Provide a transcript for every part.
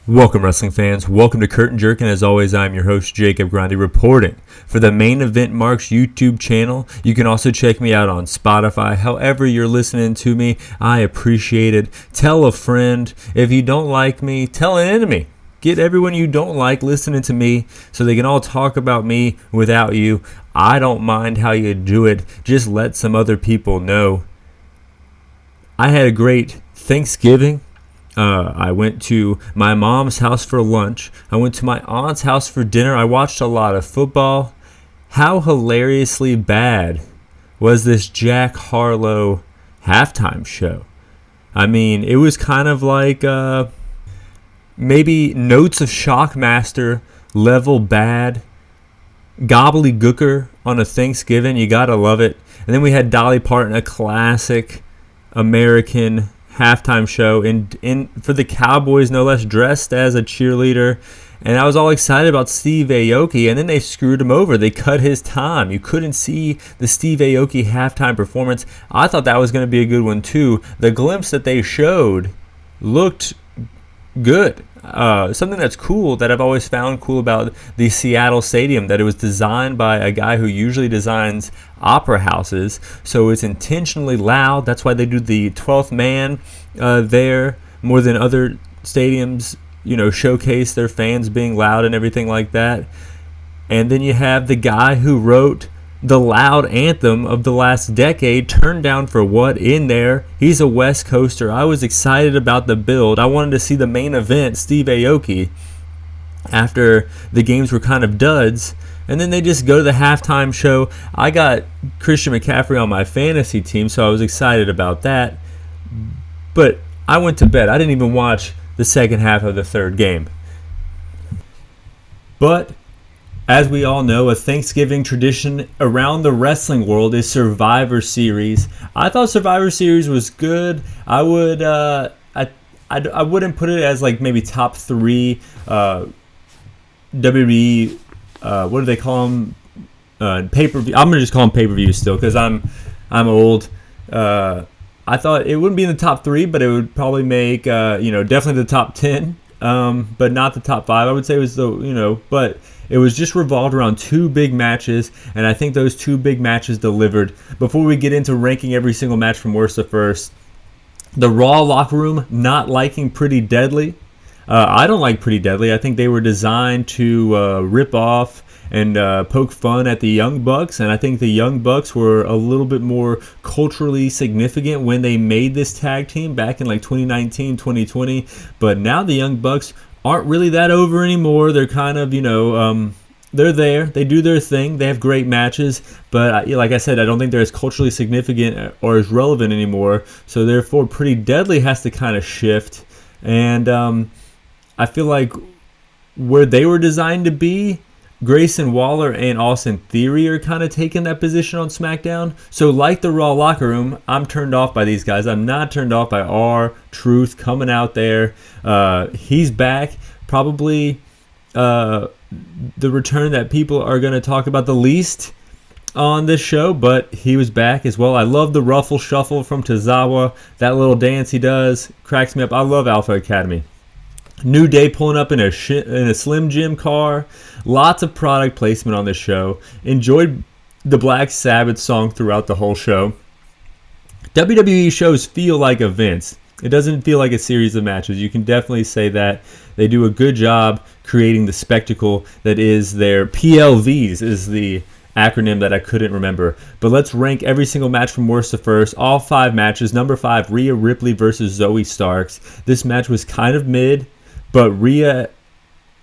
Welcome, wrestling fans. Welcome to Curtain Jerkin. As always, I'm your host, Jacob Grondy, reporting for the Main Event Marks YouTube channel. You can also check me out on Spotify. However you're listening to me, I appreciate it. Tell a friend. If you don't like me, tell an enemy. Get everyone you don't like listening to me so they can all talk about me without you. I don't mind how you do it. Just let some other people know. I had a great Thanksgiving. I went to my mom's house for lunch. I went to my aunt's house for dinner. I watched a lot of football. How hilariously bad was this Jack Harlow halftime show? I mean, it was kind of like maybe Notes of Shockmaster level bad. Gobbledygooker on a Thanksgiving. You gotta love it. And then we had Dolly Parton, a classic American halftime show in for the Cowboys, no less, dressed as a cheerleader. And I was all excited about Steve Aoki, and then they screwed him over. They cut his time. You couldn't see the Steve Aoki halftime performance. I thought that was going to be a good one too. The glimpse that they showed looked good. Something that's cool, that I've always found cool about the Seattle Stadium, that it was designed by a guy who usually designs opera houses, so it's intentionally loud. That's why they do the 12th man there more than other stadiums, showcase their fans being loud and everything like that. And then you have the guy who wrote the loud anthem of the last decade, Turned Down for What, in there. He's a West Coaster. I was excited about the build. I wanted to see the main event, Steve Aoki, after the games were kind of duds. And then they just go to the halftime show. I got Christian McCaffrey on my fantasy team, so I was excited about that. But I went to bed. I didn't even watch the second half of the third game. But as we all know, a Thanksgiving tradition around the wrestling world is Survivor Series. I thought Survivor Series was good. I wouldn't put it as like maybe top 3 WWE. What do they call them? Pay-per-view. I'm gonna just call them pay-per-views still because I'm old. I thought it wouldn't be in the top 3, but it would probably make definitely the top 10, but not the top 5. I would say it was but it was just revolved around 2 big matches, and I think those 2 big matches delivered. Before we get into ranking every single match from worst to first, the Raw locker room not liking Pretty Deadly. I don't like Pretty Deadly. I think they were designed to rip off and poke fun at the Young Bucks, and I think the Young Bucks were a little bit more culturally significant when they made this tag team back in like 2019, 2020, but now the Young Bucks aren't really that over anymore. They're kind of, they're there. They do their thing. They have great matches, but like I said, I don't think they're as culturally significant or as relevant anymore, so therefore Pretty Deadly has to kind of shift, and I feel like where they were designed to be, Grayson Waller and Austin Theory are kind of taking that position on SmackDown. So like the Raw locker room, I'm turned off by these guys. I'm not turned off by R-Truth coming out there. He's back. Probably the return that people are going to talk about the least on this show, but he was back as well. I love the Ruffle Shuffle from Tozawa. That little dance he does cracks me up. I love Alpha Academy. New Day pulling up in a Slim Jim car. Lots of product placement on this show. Enjoyed the Black Sabbath song throughout the whole show. WWE shows feel like events. It doesn't feel like a series of matches. You can definitely say that. They do a good job creating the spectacle that is their PLVs, is the acronym that I couldn't remember. But let's rank every single match from worst to first. All 5 matches. Number 5, Rhea Ripley versus Zoe Starks. This match was kind of mid, but Rhea,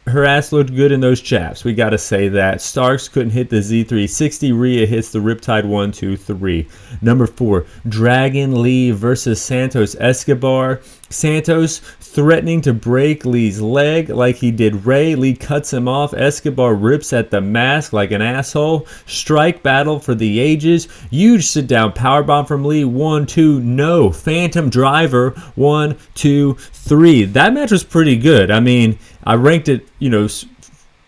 her ass looked good in those chaps. We got to say that. Starks couldn't hit the Z360. Rhea hits the Riptide 1, 2, 3. Number 4, Dragon Lee versus Santos Escobar. Santos threatening to break Lee's leg like he did Ray. Lee cuts him off. Escobar rips at the mask like an asshole. Strike battle for the ages. Huge sit-down powerbomb from Lee. 1, 2, no. Phantom Driver. 1, 2, 3. That match was pretty good. I mean, I ranked it,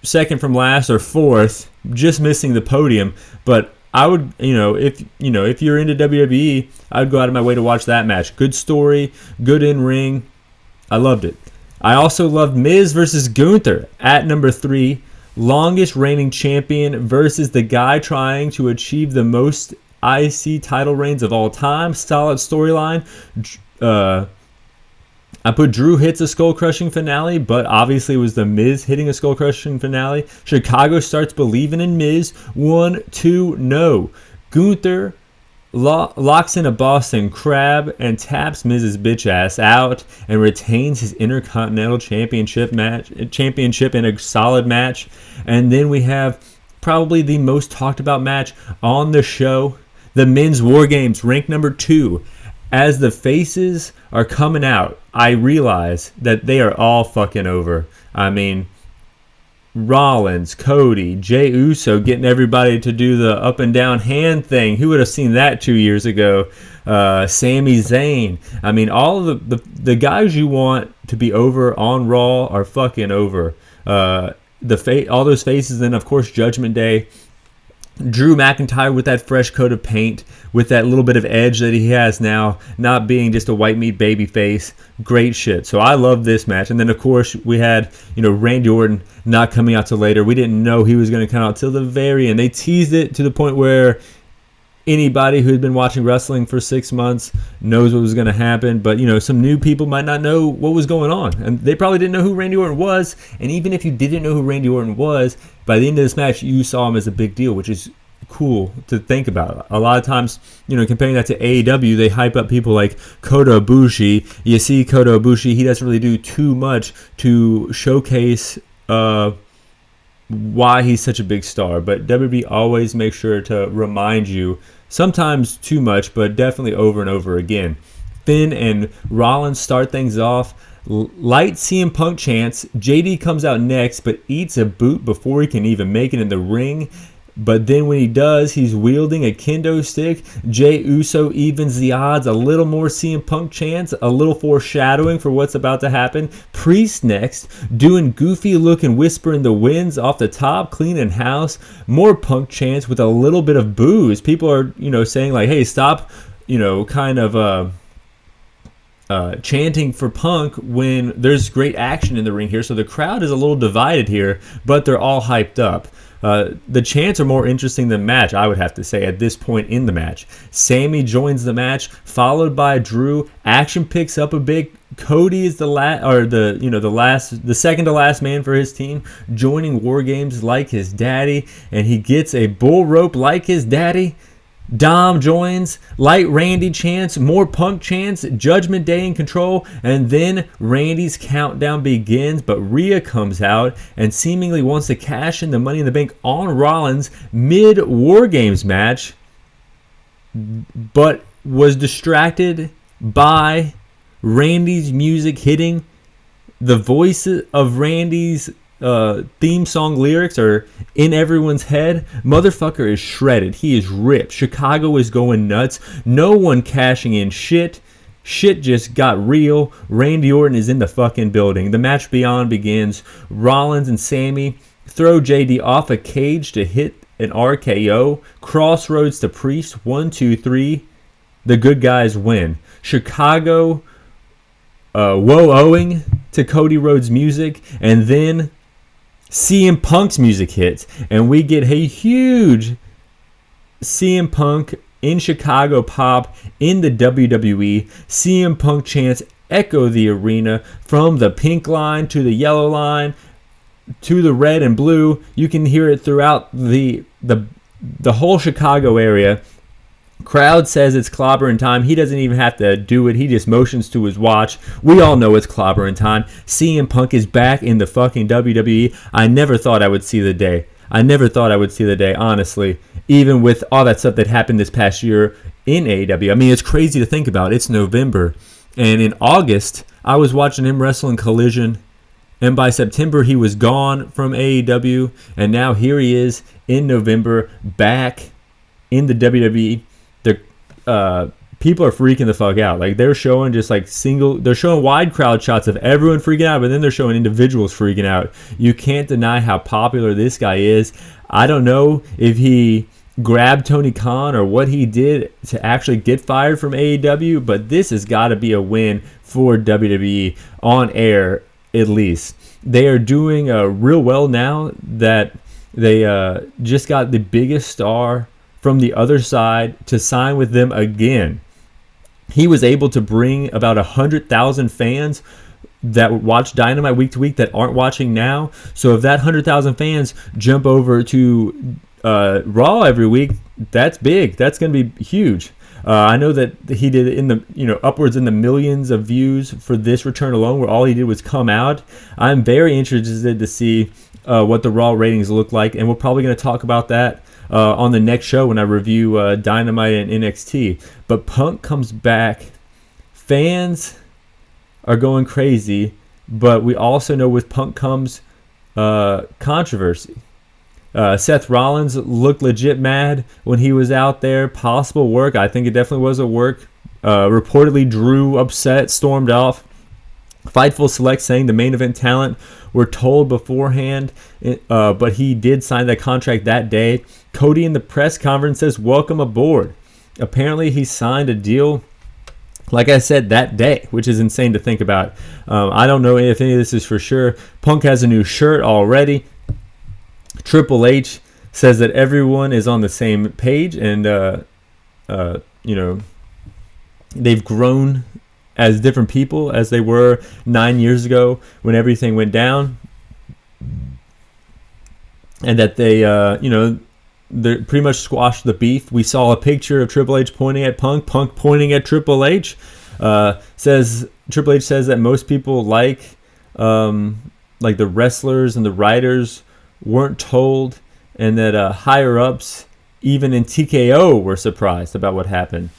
second from last or fourth, just missing the podium. But I would, if you're into WWE, I'd go out of my way to watch that match. Good story, good in ring. I loved it. I also loved Miz versus Gunther at number 3. Longest reigning champion versus the guy trying to achieve the most IC title reigns of all time. Solid storyline. I put Drew hits a skull-crushing finale, but obviously it was the Miz hitting a skull-crushing finale. Chicago starts believing in Miz. 1, 2, no. Gunther locks in a Boston Crab and taps Miz's bitch ass out and retains his Intercontinental Championship in a solid match. And then we have probably the most talked about match on the show, the Men's War Games, ranked number 2. As the faces are coming out, I realize that they are all fucking over. I mean, Rollins, Cody, Jey Uso getting everybody to do the up and down hand thing. Who would have seen that 2 years ago? Sami Zayn. I mean, all of the guys you want to be over on Raw are fucking over. All those faces, and of course Judgment Day. Drew McIntyre with that fresh coat of paint, with that little bit of edge that he has now, not being just a white meat baby face. Great shit. So I love this match. And then, of course, we had, Randy Orton not coming out till later. We didn't know he was going to come out till the very end. They teased it to the point where anybody who had been watching wrestling for 6 months knows what was going to happen. But, some new people might not know what was going on. And they probably didn't know who Randy Orton was. And even if you didn't know who Randy Orton was, by the end of this match, you saw him as a big deal, which is cool to think about. A lot of times, comparing that to AEW, they hype up people like Kota Ibushi. You see Kota Ibushi, he doesn't really do too much to showcase why he's such a big star. But WWE always makes sure to remind you, sometimes too much, but definitely over and over again. Finn and Rollins start things off. Light CM Punk chants. JD comes out next, but eats a boot before he can even make it in the ring. But then when he does, he's wielding a kendo stick. Jey Uso evens the odds. A little more CM Punk chants. A little foreshadowing for what's about to happen. Priest next, doing goofy looking whisper in the winds off the top, cleaning house. More Punk chants with a little bit of boos. People are, saying like, hey, stop, chanting for Punk when there's great action in the ring here. So the crowd is a little divided here, but they're all hyped up. The chants are more interesting than match, I would have to say, at this point in the match. Sammy joins the match, followed by Drew. Action picks up a bit. Cody is the second to last man for his team, joining War Games like his daddy, and he gets a bull rope like his daddy. Dom joins, light Randy chants, more Punk chants, Judgment Day in control, and then Randy's countdown begins, but Rhea comes out and seemingly wants to cash in the Money in the Bank on Rollins mid-War Games match, but was distracted by Randy's music hitting. The voice of Randy's theme song lyrics are in everyone's head. Motherfucker is shredded. He is ripped. Chicago is going nuts. No one cashing in shit. Shit just got real. Randy Orton is in the fucking building. The match beyond begins. Rollins and Sammy throw JD off a cage to hit an RKO. Crossroads to Priest. 1, 2, 3. The good guys win. Chicago whoa-ohing to Cody Rhodes' music, and then CM Punk's music hits, and we get a huge CM Punk in Chicago pop in the WWE. CM Punk chants echo the arena from the pink line to the yellow line to the red and blue. You can hear it throughout the whole Chicago area. Crowd says it's clobbering time. He doesn't even have to do it. He just motions to his watch. We all know it's clobbering time. CM Punk is back in the fucking WWE. I never thought I would see the day. Honestly. Even with all that stuff that happened this past year in AEW. I mean, it's crazy to think about. It's November. And in August, I was watching him wrestle in Collision. And by September, he was gone from AEW. And now here he is in November, back in the WWE. People are freaking the fuck out. Like, they're showing they're showing wide crowd shots of everyone freaking out, but then they're showing individuals freaking out. You can't deny how popular this guy is. I don't know if he grabbed Tony Khan or what he did to actually get fired from AEW, but this has got to be a win for WWE on air. at least. They are doing real well now that they just got the biggest star from the other side to sign with them again. He was able to bring about 100,000 fans that watch Dynamite week to week that aren't watching now. So if that 100,000 fans jump over to Raw every week, that's big. That's going to be huge. I know that he did in the upwards in the millions of views for this return alone, where all he did was come out. I'm very interested to see what the Raw ratings look like, and we're probably going to talk about that on the next show when I review Dynamite and NXT. But Punk comes back. Fans are going crazy, but we also know with Punk comes controversy. Seth Rollins looked legit mad when he was out there. Possible work. I think it definitely was a work. Reportedly, Drew upset, stormed off. Fightful Select saying the main event talent were told beforehand, but he did sign that contract that day. Cody in the press conference says, "Welcome aboard." Apparently, he signed a deal, like I said, that day, which is insane to think about. I don't know if any of this is for sure. Punk has a new shirt already. Triple H says that everyone is on the same page, and they've grown as different people as they were 9 years ago when everything went down, and that they pretty much squashed the beef. We saw a picture of Triple H pointing at Punk pointing at Triple H. Triple H says that most people like the wrestlers and the writers weren't told, and that higher ups, even in TKO, were surprised about what happened.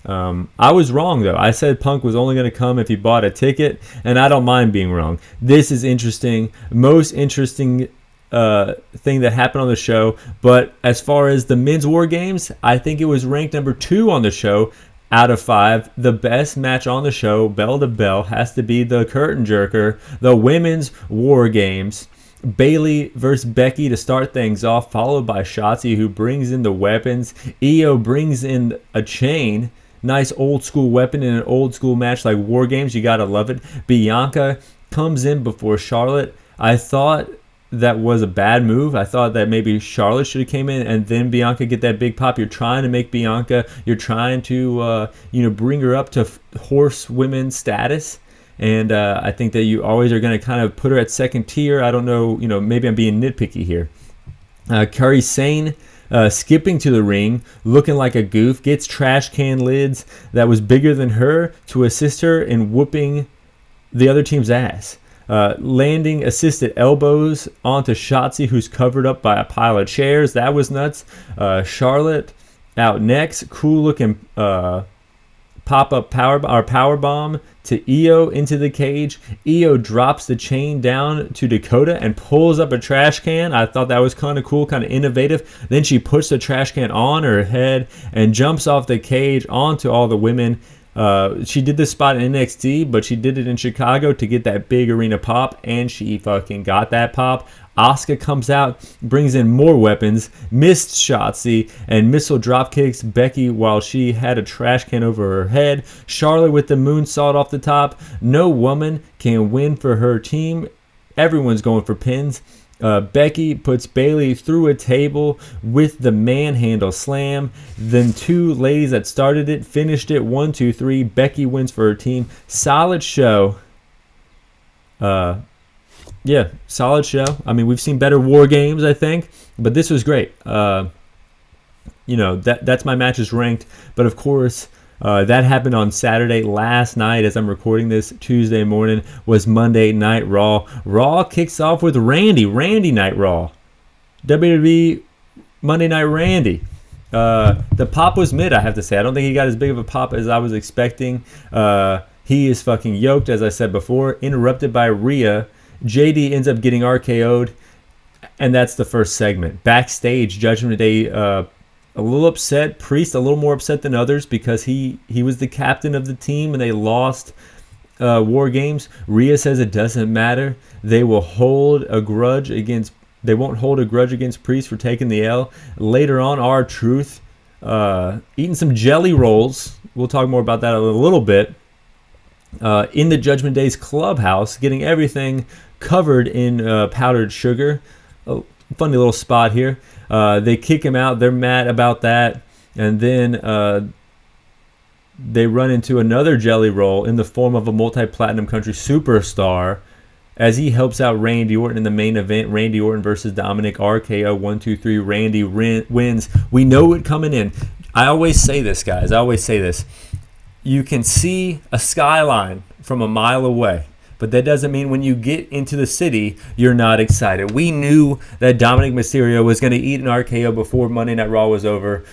I was wrong, though. I said Punk was only going to come if he bought a ticket, and I don't mind being wrong. This is interesting. Most interesting thing that happened on the show. But as far as the men's War Games, I think it was ranked number 2 on the show out of 5. The best match on the show, bell to bell, has to be the Curtain Jerker, the women's War Games. Bayley versus Becky to start things off, followed by Shotzi, who brings in the weapons. Io brings in a chain. Nice old school weapon in an old school match like War Games. You gotta love it. Bianca comes in before Charlotte. I thought that was a bad move. I thought that maybe Charlotte should have came in and then Bianca get that big pop. You're trying to make Bianca. You're trying to bring her up to horsewomen status. And I think that you always are going to kind of put her at second tier. I don't know, maybe I'm being nitpicky here. Kairi Sane skipping to the ring, looking like a goof, gets trash can lids that was bigger than her to assist her in whooping the other team's ass. Landing assisted elbows onto Shotzi, who's covered up by a pile of chairs. That was nuts. Charlotte out next. Cool looking pop-up power bomb to Io into the cage. Io drops the chain down to Dakota and pulls up a trash can. I thought that was kind of cool, kind of innovative. Then she puts the trash can on her head and jumps off the cage onto all the women. She did this spot in NXT, but she did it in Chicago to get that big arena pop, and she fucking got that pop. Asuka comes out, brings in more weapons, missed Shotzi, and missile drop kicks Becky while she had a trash can over her head. Charlotte with the moonsault off the top. No woman can win for her team. Everyone's going for pins. Becky puts Bayley through a table with the manhandle slam. Then two ladies that started it finished it. 1, 2, 3. Becky wins for her team. Solid show. Solid show. I mean, we've seen better War Games, I think, but this was great. That's my matches ranked. But of course, that happened on Saturday. Last night, as I'm recording this, Tuesday morning, was Monday Night Raw. Raw kicks off with Randy Night Raw. WWE Monday Night Randy. The pop was mid, I have to say. I don't think he got as big of a pop as I was expecting. He is fucking yoked, as I said before. Interrupted by Rhea. JD ends up getting RKO'd, and that's the first segment. Backstage, Judgment Day a little upset. Priest a little more upset than others because he was the captain of the team and they lost War Games. Rhea says it doesn't matter. They won't hold a grudge against Priest for taking the L. Later on, R-Truth eating some jelly rolls. We'll talk more about that in a little bit. in the Judgment Day's clubhouse, getting everything covered in powdered sugar. Oh, funny little spot here. They kick him out. They're mad about that. And then they run into another Jellyroll in the form of a multi-platinum country superstar as he helps out Randy Orton in the main event. Randy Orton versus Dominic, RKO 1, 2, 3. Randy wins. We know it coming in. I always say this, guys. I always say this. You can see a skyline from a mile away, but that doesn't mean when you get into the city, you're not excited. We knew that Dominic Mysterio was going to eat an RKO before Monday Night Raw was over,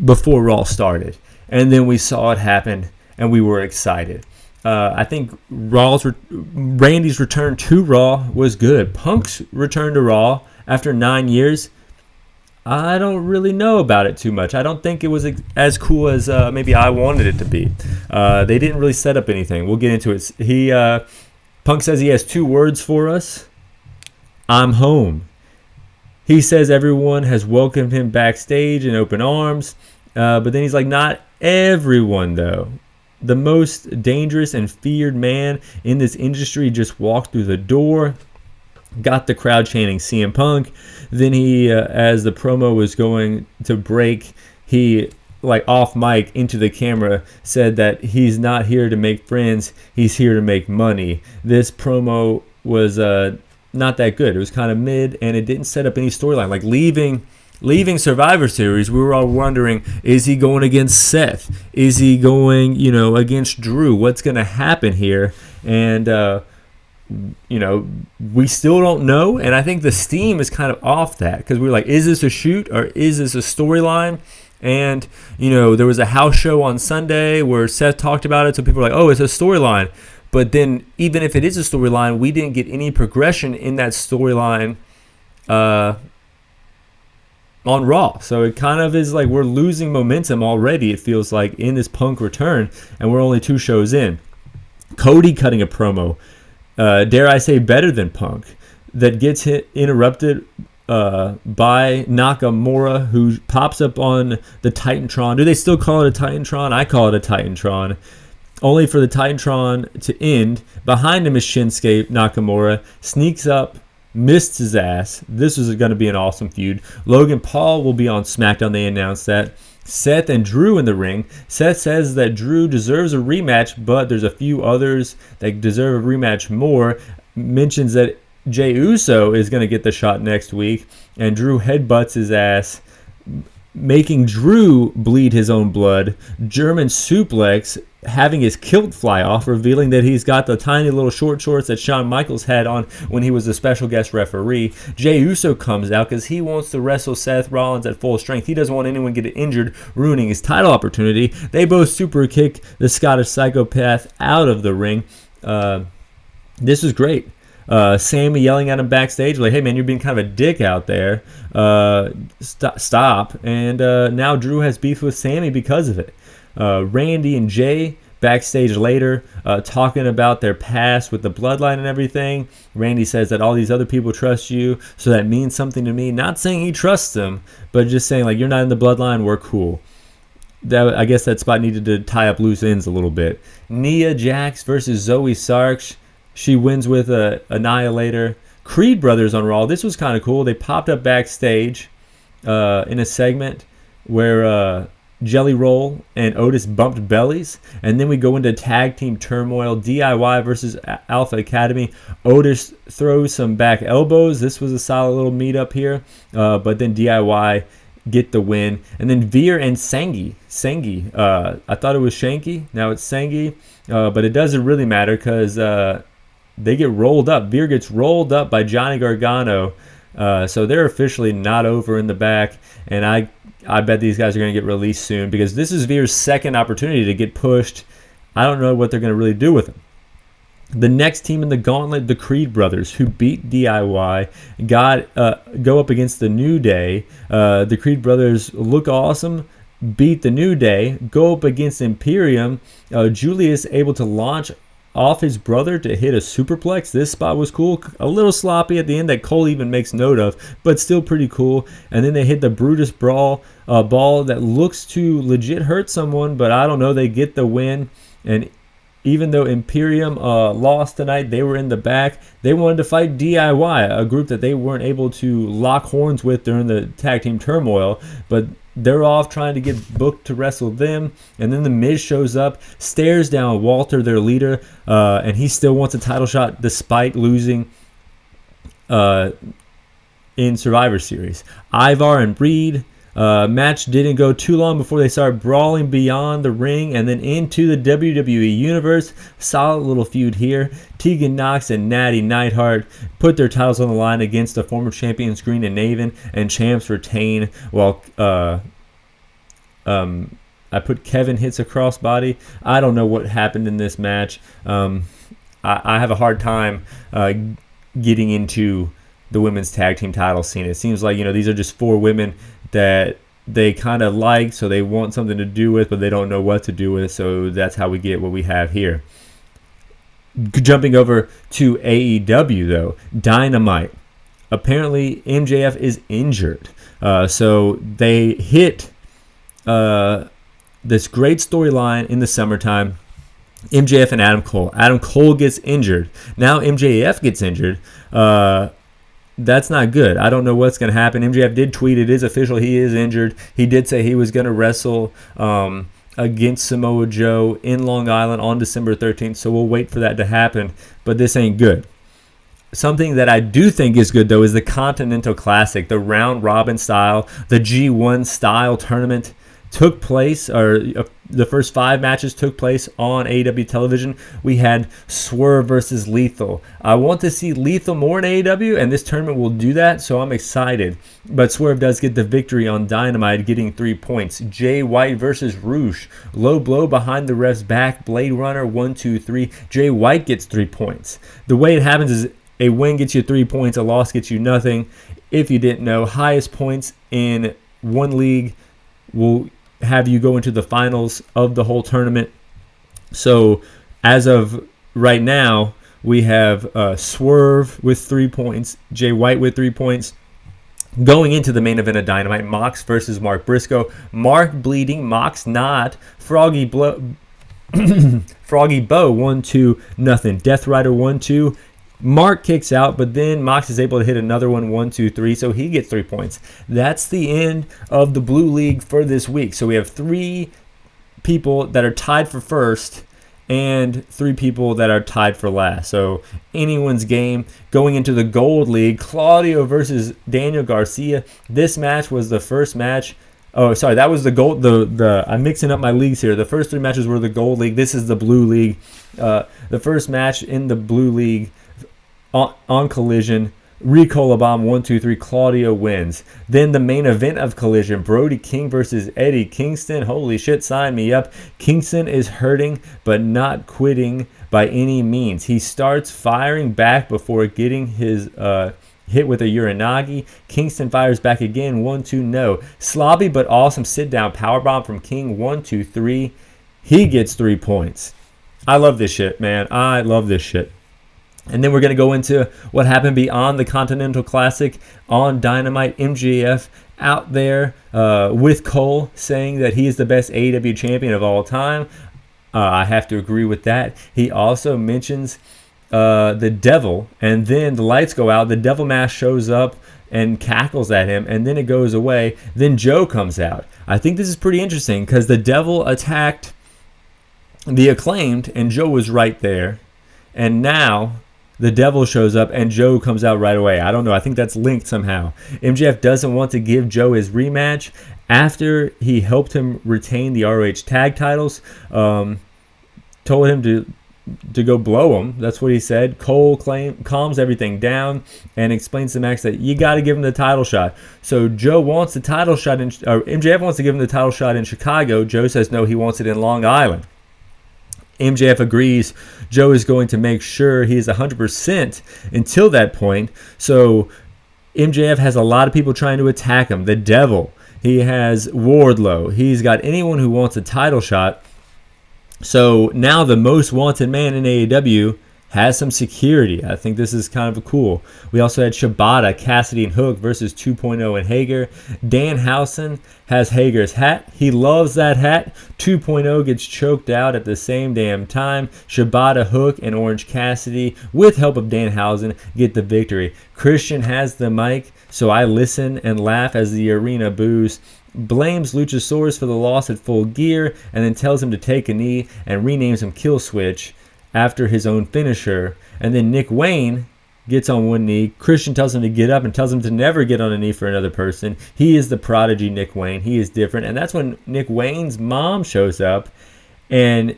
before Raw started. And then we saw it happen, and we were excited. I think Randy's return to Raw was good. Punk's return to Raw after 9 years, I don't really know about it too much. I don't think it was as cool as maybe I wanted it to be. They didn't really set up anything. We'll get into it. Punk says he has 2 words for us. I'm home. He says everyone has welcomed him backstage in open arms. But then he's like, not everyone, though. The most dangerous and feared man in this industry just walked through the door. Got the crowd chanting CM Punk. Then he, as the promo was going to break, he, like off mic into the camera, said that he's not here to make friends. He's here to make money. This promo was not that good. It was kind of mid, and it didn't set up any storyline. Like leaving Survivor Series, we were all wondering, is he going against Seth? Is he going, against Drew? What's going to happen here? And, we still don't know. And I think the steam is kind of off that because we're like, is this a shoot or is this a storyline? And, there was a house show on Sunday where Seth talked about it. So people were like, oh, it's a storyline. But then even if it is a storyline, we didn't get any progression in that storyline on Raw. So it kind of is like we're losing momentum already, it feels like, in this Punk return, and we're only 2 shows in. Cody cutting a promo, dare I say better than Punk, that gets interrupted by Nakamura, who pops up on the Titantron. Do they still call it a Titantron? I call it a Titantron. Only for the Titantron to end. Behind him is Shinsuke Nakamura. Sneaks up, missed his ass. This is going to be an awesome feud. Logan Paul will be on SmackDown. They announced that. Seth and Drew in the ring. Seth says that Drew deserves a rematch, but there's a few others that deserve a rematch more. Mentions that Jey Uso is going to get the shot next week, and Drew headbutts his ass, making Drew bleed his own blood. German suplex, having his kilt fly off, revealing that he's got the tiny little short shorts that Shawn Michaels had on when he was a special guest referee. Jey Uso comes out because he wants to wrestle Seth Rollins at full strength. He doesn't want anyone to get injured, ruining his title opportunity. They both super kick the Scottish Psychopath out of the ring. This is great. Sammy yelling at him backstage, like, hey man, you're being kind of a dick out there. Stop. And now Drew has beef with Sammy because of it. Randy and Jay backstage later, talking about their past with the bloodline and everything. Randy says that all these other people trust you, so that means something to me. Not saying he trusts them, but just saying, like, you're not in the bloodline, we're cool. I guess that spot needed to tie up loose ends a little bit. Nia Jax versus Zoe Sark. She wins with a Annihilator. Creed brothers on Raw. This was kind of cool. They popped up backstage in a segment where Jellyroll and Otis bumped bellies. And then we go into tag team turmoil. DIY versus Alpha Academy. Otis throws some back elbows. This was a solid little meet-up here. But then DIY get the win. And then Veer and Sengi. I thought it was Shanky. Now it's Sengi. But it doesn't really matter because they get rolled up. Veer gets rolled up by Johnny Gargano. So they're officially not over in the back. And I bet these guys are going to get released soon because this is Veer's second opportunity to get pushed. I don't know what they're going to really do with him. The next team in the gauntlet, the Creed brothers, who beat DIY, go up against the New Day. The Creed brothers look awesome, beat the New Day, go up against Imperium. Julius able to launch off his brother to hit a superplex. This spot was cool. A little sloppy at the end that Cole even makes note of, but still pretty cool. And then they hit the Brutus ball that looks to legit hurt someone, but I don't know. They get the win. And even though Imperium lost tonight, they were in the back. They wanted to fight DIY, a group that they weren't able to lock horns with during the tag team turmoil, but they're off trying to get booked to wrestle them. And then The Miz shows up, stares down Walter, their leader, and he still wants a title shot despite losing in Survivor Series. Ivar and Reed. Match didn't go too long before they started brawling beyond the ring and then into the WWE Universe. Solid little feud here. Tegan Nox and Natty Neidhart put their titles on the line against the former champions Green and Naven, and champs retain while I put Kevin hits a crossbody. I don't know what happened in this match. I have a hard time getting into the women's tag team title scene. It seems like, these are just 4 women that they kind of like, so they want something to do with, but they don't know what to do with, so that's how we get what we have here. Jumping over to AEW, though, Dynamite. Apparently, MJF is injured. So they hit this great storyline in the summertime. MJF and Adam Cole. Adam Cole gets injured. Now MJF gets injured. That's not good. I don't know what's going to happen. MJF did tweet, it is official, he is injured. He did say he was going to wrestle against Samoa Joe in Long Island on December 13th, so we'll wait for that to happen, but this ain't good. Something that I do think is good, though, is the Continental Classic, the round-robin style, the G1 style tournament took place, or the first 5 matches took place on AEW television. We had Swerve versus Lethal. I want to see Lethal more in AEW, and this tournament will do that, so I'm excited. But Swerve does get the victory on Dynamite, getting 3 points. Jay White versus Roosh. Low blow behind the ref's back. Blade Runner, 1, 2, 3. Jay White gets 3 points. The way it happens is a win gets you 3 points, a loss gets you nothing. If you didn't know, highest points in one league will have you go into the finals of the whole tournament. So as of right now, we have Swerve with 3 points, Jay White with 3 points. Going into the main event of Dynamite, Mox versus Mark Briscoe. Mark bleeding, Mox not. Froggy Bo 1-2, Death Rider 1-2. Mark kicks out, but then Mox is able to hit another one, 1, 2, 3, so he gets 3 points. That's the end of the Blue League for this week. So we have 3 people that are tied for first and 3 people that are tied for last. So anyone's game. Going into the Gold League, Claudio versus Daniel Garcia. This match was the first match. Oh, sorry, that was the gold. I'm mixing up my leagues here. The first 3 matches were the Gold League. This is the Blue League. The first match in the Blue League on Collision, Ricola Bomb 1, 2, 3. Claudio wins. Then the main event of Collision, Brody King versus Eddie Kingston. Holy shit, sign me up. Kingston is hurting but not quitting by any means. He starts firing back before getting his hit with a Uranagi. Kingston fires back again. 1, 2, no. Sloppy but awesome sit down powerbomb from King. 1, 2, 3. He gets 3 points. I love this shit, man. I love this shit. And then we're going to go into what happened beyond the Continental Classic on Dynamite. MJF out there with Cole saying that he is the best AEW champion of all time. I have to agree with that. He also mentions the Devil, and then the lights go out. The Devil mask shows up and cackles at him, and then it goes away. Then Joe comes out. I think this is pretty interesting because the Devil attacked the Acclaimed, and Joe was right there. And now the Devil shows up and Joe comes out right away. I don't know. I think that's linked somehow. MJF doesn't want to give Joe his rematch after he helped him retain the ROH tag titles. Told him to go blow him. That's what he said. Cole calms everything down and explains to Max that you got to give him the title shot. So Joe wants the title shot, or MJF wants to give him the title shot in Chicago. Joe says no, he wants it in Long Island. MJF agrees. Joe is going to make sure he is 100% until that point. So MJF has a lot of people trying to attack him. The Devil. He has Wardlow. He's got anyone who wants a title shot. So now the most wanted man in AEW has some security. I think this is kind of cool. We also had Shibata, Cassidy, and Hook versus 2.0 and Hager. Danhausen has Hager's hat. He loves that hat. 2.0 gets choked out at the same damn time. Shibata, Hook, and Orange Cassidy, with help of Danhausen, get the victory. Christian has the mic, so I listen and laugh as the arena boos. Blames Luchasaurus for the loss at Full Gear, and then tells him to take a knee and renames him Killswitch after his own finisher. And then Nick Wayne gets on one knee. Christian tells him to get up and tells him to never get on a knee for another person. He is the prodigy Nick Wayne. He is different. And that's when Nick Wayne's mom shows up, and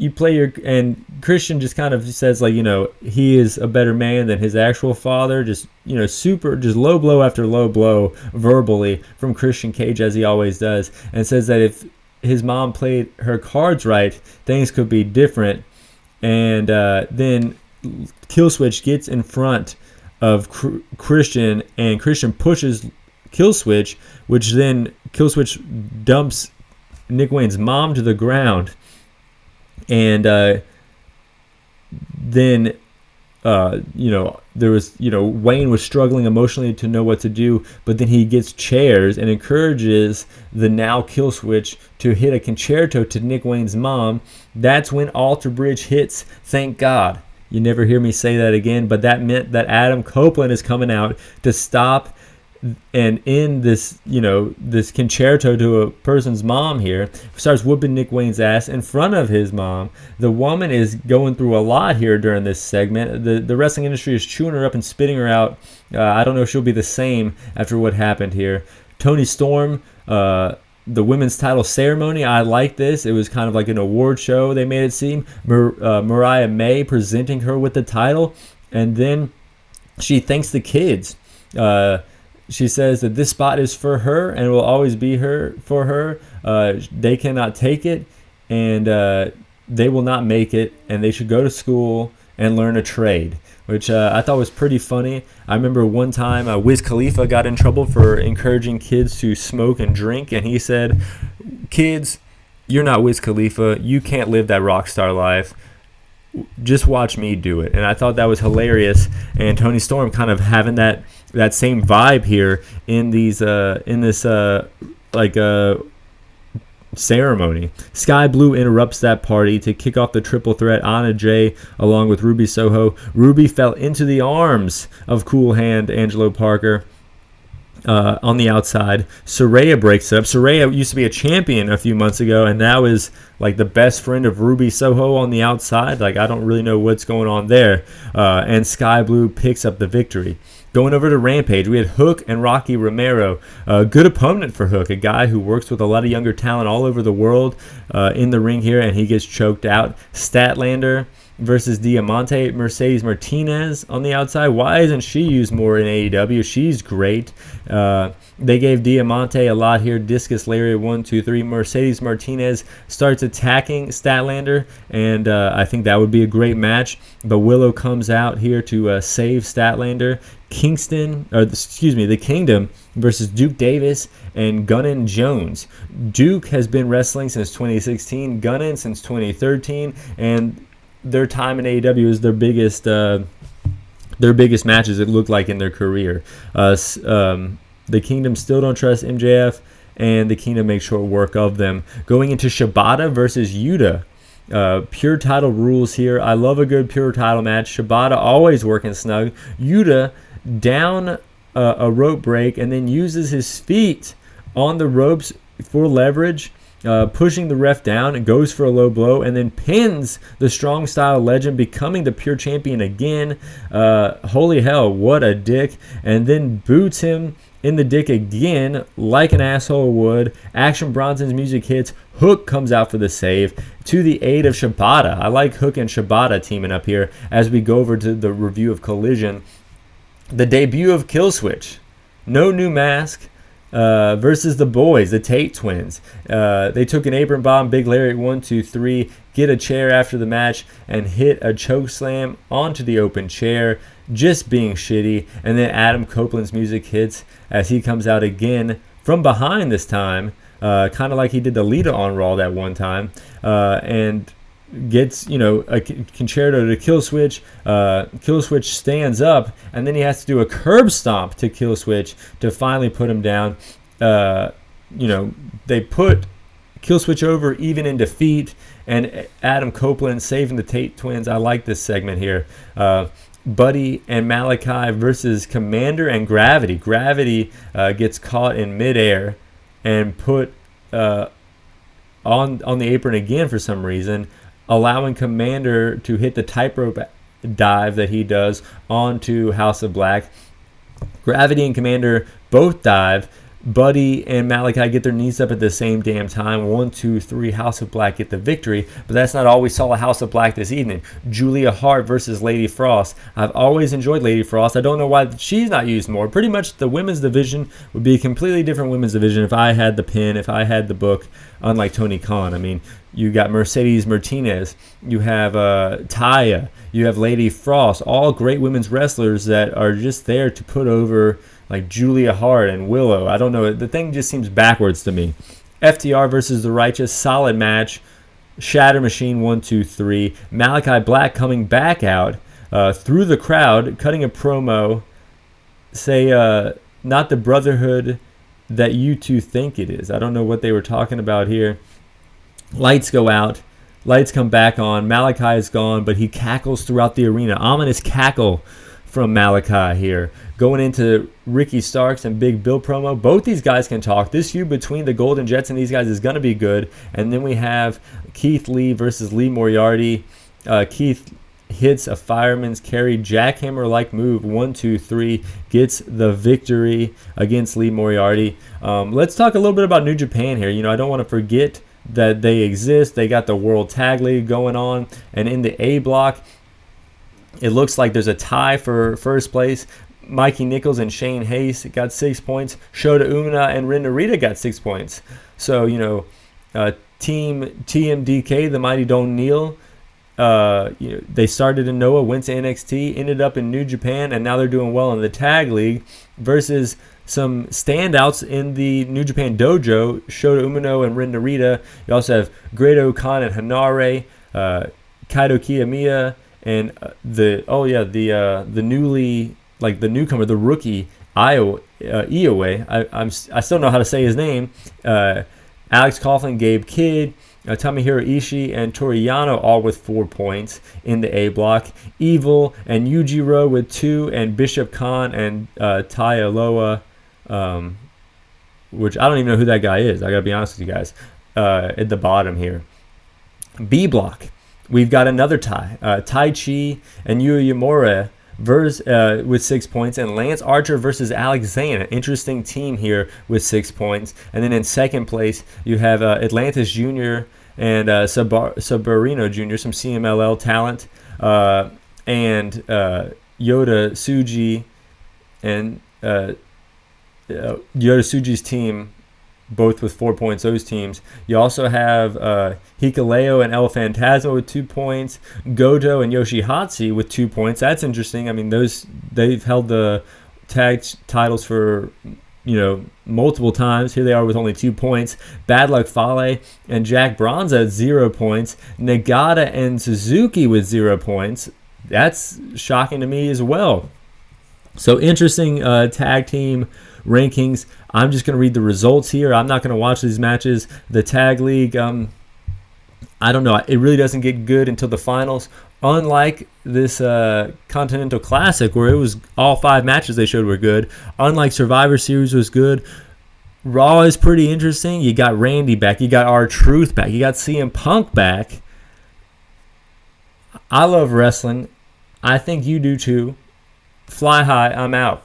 and Christian just kind of says, like, he is a better man than his actual father. Just, just low blow after low blow verbally from Christian Cage, as he always does, and says that if his mom played her cards right, things could be different. And then Killswitch gets in front of Christian, and Christian pushes Killswitch, which then Killswitch dumps Nick Wayne's mom to the ground. And then, there was, Wayne was struggling emotionally to know what to do, but then he gets chairs and encourages the now Killswitch to hit a concerto to Nick Wayne's mom. That's when Alter Bridge hits, thank God. You never hear me say that again, but that meant that Adam Copeland is coming out to stop and in this, this concerto to a person's mom here, starts whooping Nick Wayne's ass in front of his mom. The woman is going through a lot here during this segment. The wrestling industry is chewing her up and spitting her out. I don't know if she'll be the same after what happened here. Toni Storm, the women's title ceremony, I like this. It was kind of like an award show, they made it seem. Mariah May presenting her with the title, and then she thanks the kids. She says that this spot is for her and will always be for her. They cannot take it, and they will not make it, and they should go to school and learn a trade, which I thought was pretty funny. I remember one time Wiz Khalifa got in trouble for encouraging kids to smoke and drink, and he said, "Kids, you're not Wiz Khalifa. You can't live that rock star life. Just watch me do it." And I thought that was hilarious. And Toni Storm kind of having that same vibe here in this ceremony. Sky Blue interrupts that party to kick off the triple threat. Anna Jay along with Ruby Soho. Ruby fell into the arms of Cool Hand Angelo Parker. On the outside, Saraya breaks up. Saraya used to be a champion a few months ago, and now is like the best friend of Ruby Soho on the outside. Like, I don't really know what's going on there. And Sky Blue picks up the victory. Going over to Rampage, we had Hook and Rocky Romero. A good opponent for Hook, a guy who works with a lot of younger talent all over the world in the ring here, and he gets choked out. Statlander versus Diamante. Mercedes Martinez on the outside. Why isn't she used more in AEW? She's great. They gave Diamante a lot here. Discus Lariat 1, 2, 3. Mercedes Martinez starts attacking Statlander, and I think that would be a great match. But Willow comes out here to save Statlander. The Kingdom versus Duke Davis and Gunnan Jones. Duke has been wrestling since 2016. Gunnan since 2013, and their time in AEW is their biggest matches, it looked like, in their career. The Kingdom still don't trust MJF, and the Kingdom makes short work of them. Going into Shibata versus Yuta. Pure title rules here. I love a good pure title match. Shibata always working snug. Yuta down a rope break and then uses his feet on the ropes for leverage. Pushing the ref down and goes for a low blow, and then pins the Strong Style legend, becoming the pure champion again. Holy hell, what a dick. And then boots him in the dick again like an asshole would. Action Bronson's music hits. Hook comes out for the save to the aid of Shibata. I like Hook and Shibata teaming up here as we go over to the review of Collision. The debut of Killswitch. No new mask. Versus the boys, the Tate twins. They took an apron bomb, big lariat 1, 2, 3, get a chair after the match, and hit a choke slam onto the open chair, just being shitty. And then Adam Copeland's music hits as he comes out again from behind this time, kind of like he did the Lita on Raw that one time. And gets, a concerto to Killswitch. Killswitch stands up, and then he has to do a curb stomp to Killswitch to finally put him down. They put Killswitch over even in defeat, and Adam Copeland saving the Tate twins. I like this segment here. Buddy and Malachi versus Commander and Gravity. Gravity gets caught in midair and put on the apron again for some reason, allowing Commander to hit the tightrope dive that he does onto House of Black. Gravity and Commander both dive. Buddy and Malachi get their knees up at the same damn time. 1, 2, 3. House of Black get the victory. But that's not all we saw at House of Black this evening. Julia Hart versus Lady Frost. I've always enjoyed Lady Frost. I don't know why she's not used more. Pretty much the women's division would be a completely different women's division if I had the pin, if I had the book, unlike Tony Khan. I mean, you got Mercedes Martinez. You have Taya. You have Lady Frost. All great women's wrestlers that are just there to put over like Julia Hart and Willow. I don't know. The thing just seems backwards to me. FTR versus The Righteous. Solid match. Shatter Machine 1, 2, 3. Malachi Black coming back out through the crowd, cutting a promo. Say, not the brotherhood that you two think it is. I don't know what they were talking about here. Lights go out. Lights come back on. Malachi is gone, but he cackles throughout the arena. Ominous cackle from Malachi here. Going into Ricky Starks and Big Bill promo. Both these guys can talk. This feud between the Golden Jets and these guys is going to be good. And then we have Keith Lee versus Lee Moriarty. Keith hits a fireman's carry jackhammer-like move. 1, 2, 3. Gets the victory against Lee Moriarty. Let's talk a little bit about New Japan here. I don't want to forget that they exist. They got the World Tag League going on. And in the A block, it looks like there's a tie for first place. Mikey Nichols and Shane Hayes got 6 points. Shota Umina and Ren Narita got 6 points. So, Team TMDK, the Mighty Don't Kneel, they started in Noah, went to NXT, ended up in New Japan, and now they're doing well in the Tag League versus some standouts in the New Japan Dojo, Shota Umino and Ren Narita. You also have Grado Khan and Hanare, Kaito Kiyomiya, and the newcomer, the rookie Iowa. I still know how to say his name. Alex Coughlin, Gabe Kidd, Tomohiro Ishii, and Toriyano all with 4 points in the A block. Evil and Yujiro with 2, and Bishop Khan and Taya Loa, which I don't even know who that guy is. I gotta be honest with you guys. At the bottom here, B block, we've got another tie. Tai Chi and Yuya Uemura with 6 points, and Lance Archer versus Alex Zane. An interesting team here with 6 points. And then in second place, you have Atlantis Jr. and Sabarino Jr., some CMLL talent, and Yoda Tsuji and Yoda Tsuji's team, both with 4 points, those teams. You also have Hikaleo and El Phantasmo with 2 points. Goto and Yoshihatsu with 2 points. That's interesting. I mean, they've held the tag titles for, multiple times. Here they are with only 2 points. Bad Luck Fale and Jack Bronza at 0 points. Nagata and Suzuki with 0 points. That's shocking to me as well. So interesting tag team rankings. I'm just going to read the results here. I'm not going to watch these matches. The Tag League, I don't know. It really doesn't get good until the finals. Unlike this Continental Classic, where it was all 5 matches they showed were good. Unlike Survivor Series was good. Raw is pretty interesting. You got Randy back. You got R-Truth back. You got CM Punk back. I love wrestling. I think you do too. Fly high. I'm out.